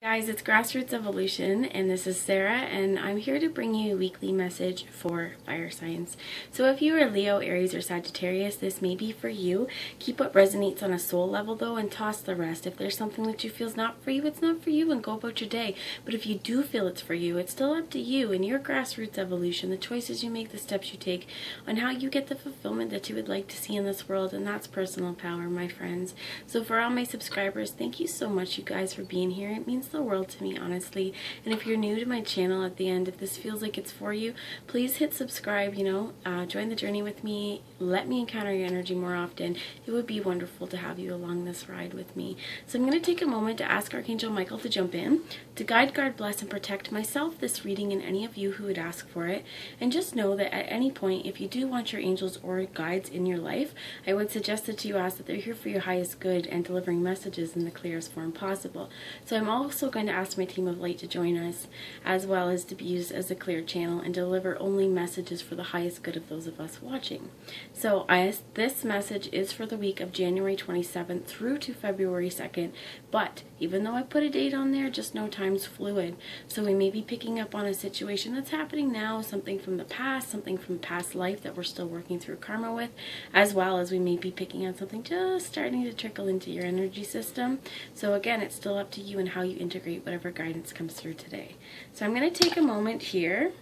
Guys, it's Grassroots Evolution, and this is Sarah, and I'm here to bring you a weekly message for fire signs. So if you are Leo, Aries, or Sagittarius, this may be for you. Keep what resonates on a soul level, though, and toss the rest. If there's something that you feel is not for you, it's not for you, and go about your day. But if you do feel it's for you, it's still up to you and your Grassroots Evolution, the choices you make, the steps you take, on how you get the fulfillment that you would like to see in this world, and that's personal power, my friends. So for all my subscribers, thank you so much, you guys, for being here. It means the world to me, honestly. And if you're new to my channel, at the end, if this feels like it's for you, please hit subscribe, join the journey with me. Let me encounter your energy more often. It would be wonderful to have you along this ride with me. So I'm going to take a moment to ask Archangel Michael to jump in, to guide, guard, bless, and protect myself, this reading, and any of you who would ask for it. And just know that at any point, if you do want your angels or guides in your life, I would suggest that you ask that they're here for your highest good and delivering messages in the clearest form possible. So I'm also going to ask my team of light to join us, as well as to be used as a clear channel and deliver only messages for the highest good of those of us watching. So this message is for the week of January 27th through to February 2nd, but even though I put a date on there, just know time's fluid. So we may be picking up on a situation that's happening now, something from the past, something from past life that we're still working through karma with, as well as we may be picking on something just starting to trickle into your energy system. So again, it's still up to you and how you integrate whatever guidance comes through today. So I'm going to take a moment here,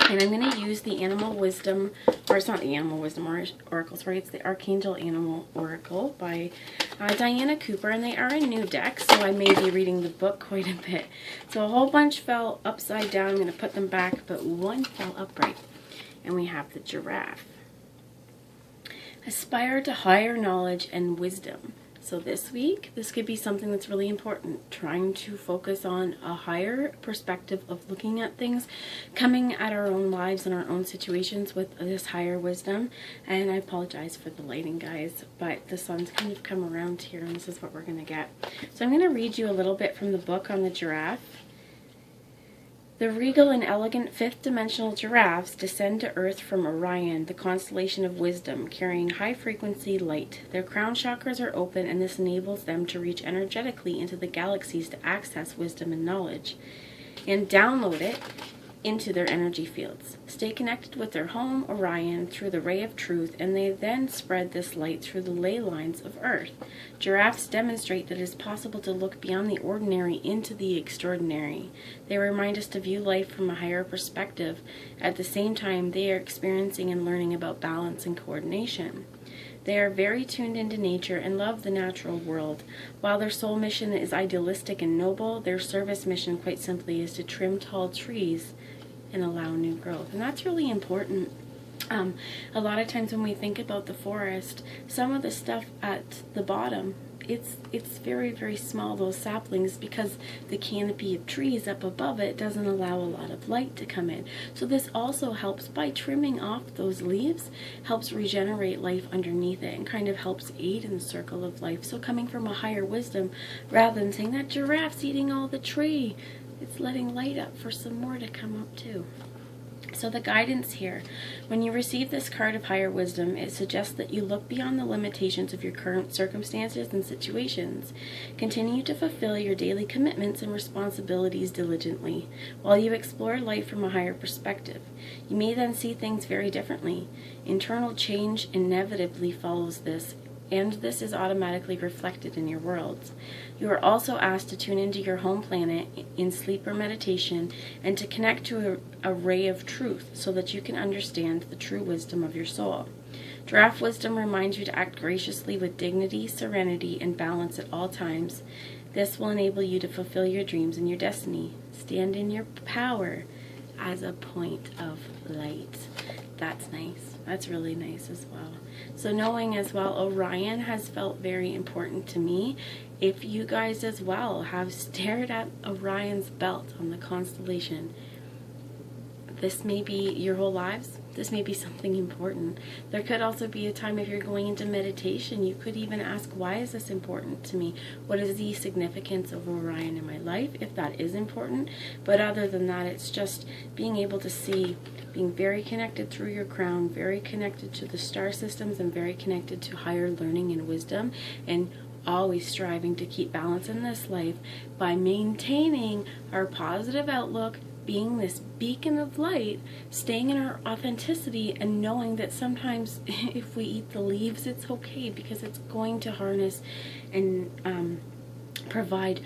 and I'm going to use the Animal Wisdom, or it's not the Animal Wisdom Oracle, sorry, it's the Archangel Animal Oracle by Diana Cooper, and they are a new deck, so I may be reading the book quite a bit. So a whole bunch fell upside down. I'm going to put them back, but one fell upright, and we have the giraffe. Aspire to higher knowledge and wisdom. So this week, this could be something that's really important, trying to focus on a higher perspective of looking at things, coming at our own lives and our own situations with this higher wisdom. And I apologize for the lighting, guys, but the sun's kind of come around here, and this is what we're going to get. So I'm going to read you a little bit from the book on the giraffe. The regal and elegant fifth-dimensional giraffes descend to Earth from Orion, the constellation of wisdom, carrying high-frequency light. Their crown chakras are open, and this enables them to reach energetically into the galaxies to access wisdom and knowledge, and download it into their energy fields. Stay connected with their home, Orion, through the ray of truth, and they then spread this light through the ley lines of Earth. Giraffes demonstrate that it is possible to look beyond the ordinary into the extraordinary. They remind us to view life from a higher perspective. At the same time, they are experiencing and learning about balance and coordination. They are very tuned into nature and love the natural world. While their soul mission is idealistic and noble, their service mission, quite simply, is to trim tall trees and allow new growth. And that's really important. A lot of times when we think about the forest, some of the stuff at the bottom, it's very, very small, those saplings, because the canopy of trees up above it doesn't allow a lot of light to come in. So this also helps, by trimming off those leaves, helps regenerate life underneath it and kind of helps aid in the circle of life. So coming from a higher wisdom, rather than saying that giraffe's eating all the tree, it's letting light up for some more to come up too. So the guidance here, when you receive this card of higher wisdom, it suggests that you look beyond the limitations of your current circumstances and situations. Continue to fulfill your daily commitments and responsibilities diligently, while you explore life from a higher perspective. You may then see things very differently. Internal change inevitably follows this, and this is automatically reflected in your worlds. You are also asked to tune into your home planet in sleep or meditation, and to connect to a ray of truth so that you can understand the true wisdom of your soul. Giraffe wisdom reminds you to act graciously with dignity, serenity, and balance at all times. This will enable you to fulfill your dreams and your destiny. Stand in your power as a point of light. That's nice. That's really nice as well. So knowing as well, Orion has felt very important to me. If you guys as well have stared at Orion's belt on the constellation, this may be your whole lives. This may be something important. There could also be a time if you're going into meditation, you could even ask, why is this important to me? What is the significance of Orion in my life, if that is important? But other than that, it's just being able to see, being very connected through your crown, very connected to the star systems, and very connected to higher learning and wisdom, and always striving to keep balance in this life by maintaining our positive outlook, being this beacon of light, staying in our authenticity, and knowing that sometimes if we eat the leaves, it's okay, because it's going to harness and provide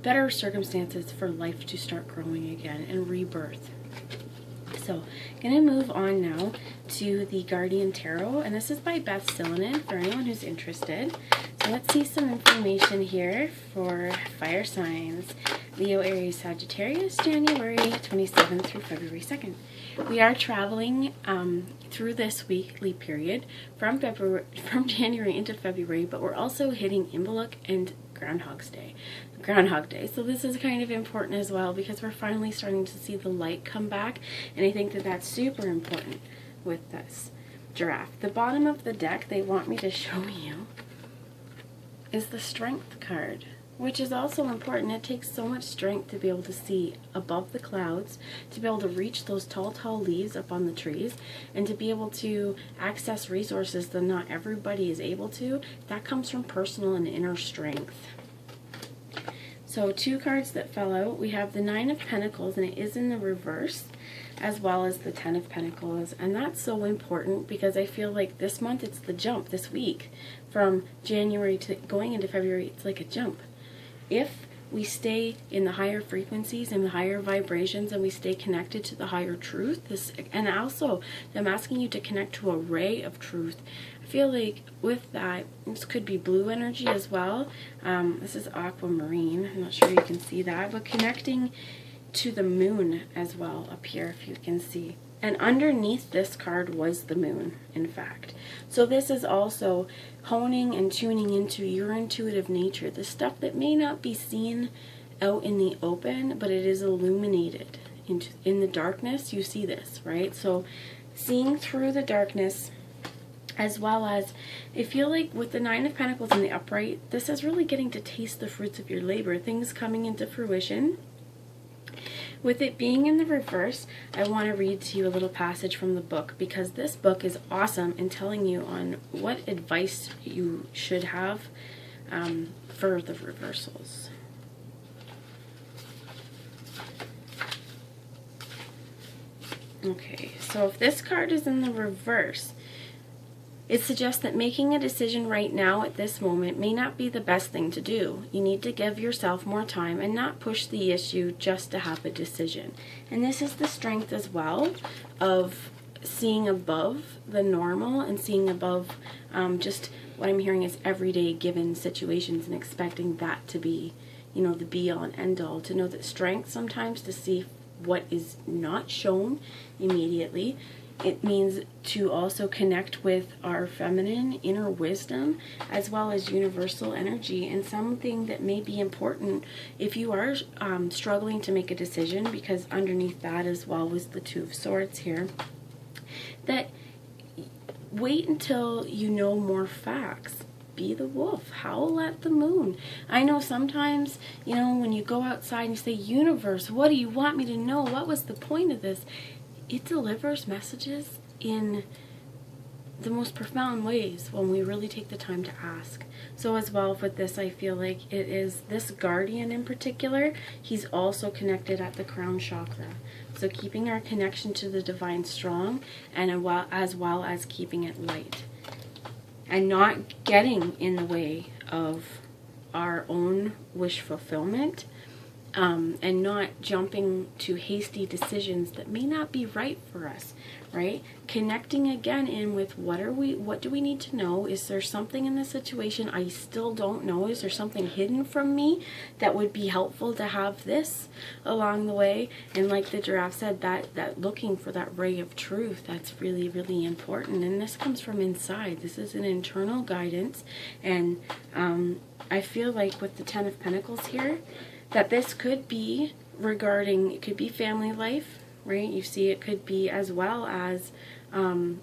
better circumstances for life to start growing again and rebirth. So, going to move on now to the Guardian Tarot, and this is by Beth Sillinen for anyone who's interested. So let's see some information here for fire signs. Leo, Aries, Sagittarius, January 27th through February 2nd. We are traveling through this weekly period from January into February, but we're also hitting Imbolc and Groundhog Day. So this is kind of important as well, because we're finally starting to see the light come back, and I think that that's super important with this giraffe. The bottom of the deck they want me to show you is the Strength card, which is also important. It takes so much strength to be able to see above the clouds, to be able to reach those tall leaves up on the trees, and to be able to access resources that not everybody is able to. That comes from personal and inner strength. So 2 cards that fell out, we have the 9 of Pentacles, and it is in the reverse, as well as the 10 of Pentacles. And that's so important, because I feel like this month it's the jump. This week from January to going into February, it's like a jump. If we stay in the higher frequencies and the higher vibrations, and we stay connected to the higher truth, and also I'm asking you to connect to a ray of truth. I feel like with that, this could be blue energy as well. This is aquamarine. I'm not sure you can see that, but connecting to the moon as well up here, if you can see. And underneath this card was the moon, in fact. So this is also honing and tuning into your intuitive nature, the stuff that may not be seen out in the open, but it is illuminated. In the darkness, you see this, right? So seeing through the darkness, as well as, I feel like with the 9 of Pentacles in the upright, this is really getting to taste the fruits of your labor, things coming into fruition. With it being in the reverse, I want to read to you a little passage from the book, because this book is awesome in telling you on what advice you should have for the reversals. Okay, so if this card is in the reverse, it suggests that making a decision right now at this moment may not be the best thing to do. You need to give yourself more time and not push the issue just to have a decision. And this is the strength as well of seeing above the normal and seeing above just what I'm hearing is everyday given situations, and expecting that to be, the be-all and end-all. To know that strength sometimes to see what is not shown immediately. It means to also connect with our feminine inner wisdom, as well as universal energy, and something that may be important if you are struggling to make a decision, because underneath that as well was the 2 of Swords here, that wait until you know more facts. Be the wolf, howl at the moon. I know sometimes, when you go outside and you say, universe, what do you want me to know? What was the point of this? It delivers messages in the most profound ways when we really take the time to ask. So as well with this, I feel like it is this guardian in particular, he's also connected at the crown chakra. So keeping our connection to the divine strong, and as well as keeping it light. And not getting in the way of our own wish fulfillment. And not jumping to hasty decisions that may not be right for us, right? Connecting again in with what do we need to know? Is there something in the situation I still don't know? Is there something hidden from me that would be helpful to have this along the way? And like the giraffe said, that looking for that ray of truth, that's really, really important. And this comes from inside. This is an internal guidance. And I feel like with the 10 of Pentacles here, that this could be regarding, it could be family life, right? You see, it could be as well as, in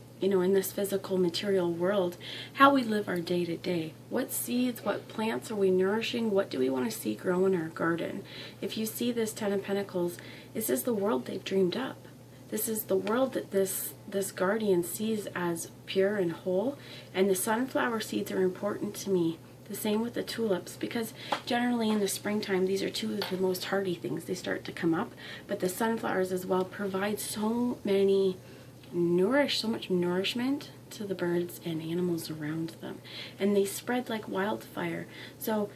this physical material world, how we live our day to day. What seeds, what plants are we nourishing? What do we want to see grow in our garden? If you see this 10 of Pentacles, this is the world they've dreamed up. This is the world that this guardian sees as pure and whole. And the sunflower seeds are important to me. The same with the tulips, because generally in the springtime, these are two of the most hardy things. They start to come up, but the sunflowers as well provide so much nourishment to the birds and animals around them, and they spread like wildfire. So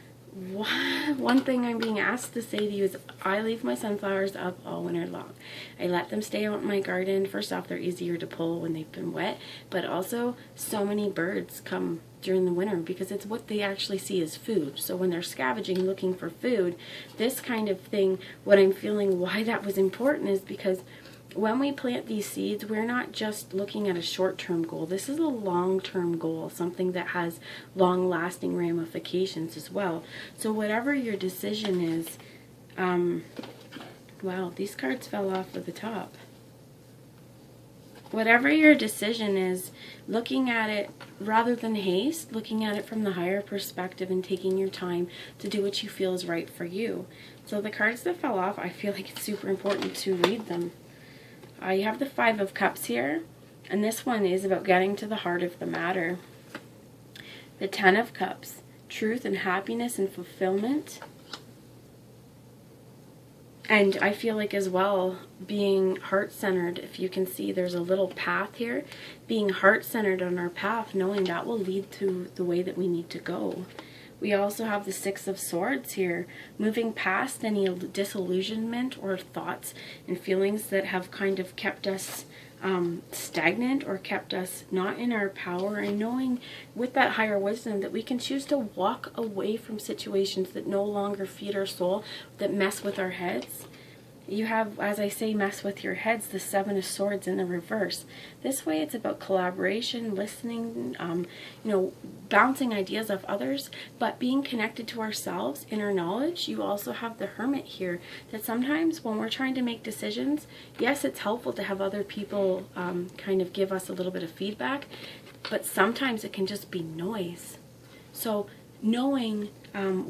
one thing I'm being asked to say to you is I leave my sunflowers up all winter long. I let them stay out in my garden. First off, they're easier to pull when they've been wet, but also so many birds come during the winter because it's what they actually see as food. So when they're scavenging looking for food, this kind of thing, what I'm feeling why that was important is because when we plant these seeds, we're not just looking at a short-term goal. This is a long-term goal, something that has long-lasting ramifications as well. So whatever your decision is, wow, these cards fell off of the top. Whatever your decision is, looking at it rather than haste, looking at it from the higher perspective and taking your time to do what you feel is right for you. So the cards that fell off, I feel like it's super important to read them. You have the Five of Cups here, and this one is about getting to the heart of the matter. The Ten of Cups, truth and happiness and fulfillment. And I feel like as well, being heart-centered, if you can see there's a little path here, being heart-centered on our path, knowing that will lead to the way that we need to go. We also have the Six of Swords here, moving past any disillusionment or thoughts and feelings that have kind of kept us stagnant or kept us not in our power, and knowing with that higher wisdom that we can choose to walk away from situations that no longer feed our soul, that mess with our heads. You have, as I say, mess with your heads, the Seven of Swords in the reverse. This way it's about collaboration, listening, bouncing ideas off others, but being connected to ourselves, inner knowledge. You also have the Hermit here, that sometimes when we're trying to make decisions, yes, it's helpful to have other people kind of give us a little bit of feedback, but sometimes it can just be noise. So knowing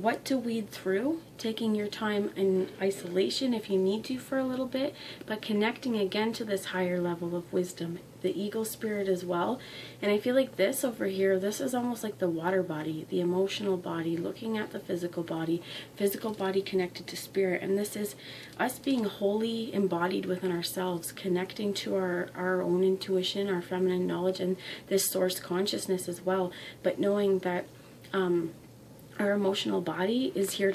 what to weed through, taking your time in isolation if you need to for a little bit, but connecting again to this higher level of wisdom, the eagle spirit as well. And I feel like this over here, this is almost like the water body, the emotional body, looking at the physical body connected to spirit. And this is us being wholly embodied within ourselves, connecting to our own intuition, our feminine knowledge, and this source consciousness as well. But knowing that our emotional body is here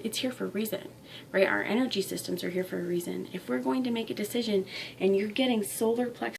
it's here for a reason, right? Our energy systems are here for a reason. If we're going to make a decision and you're getting solar plexus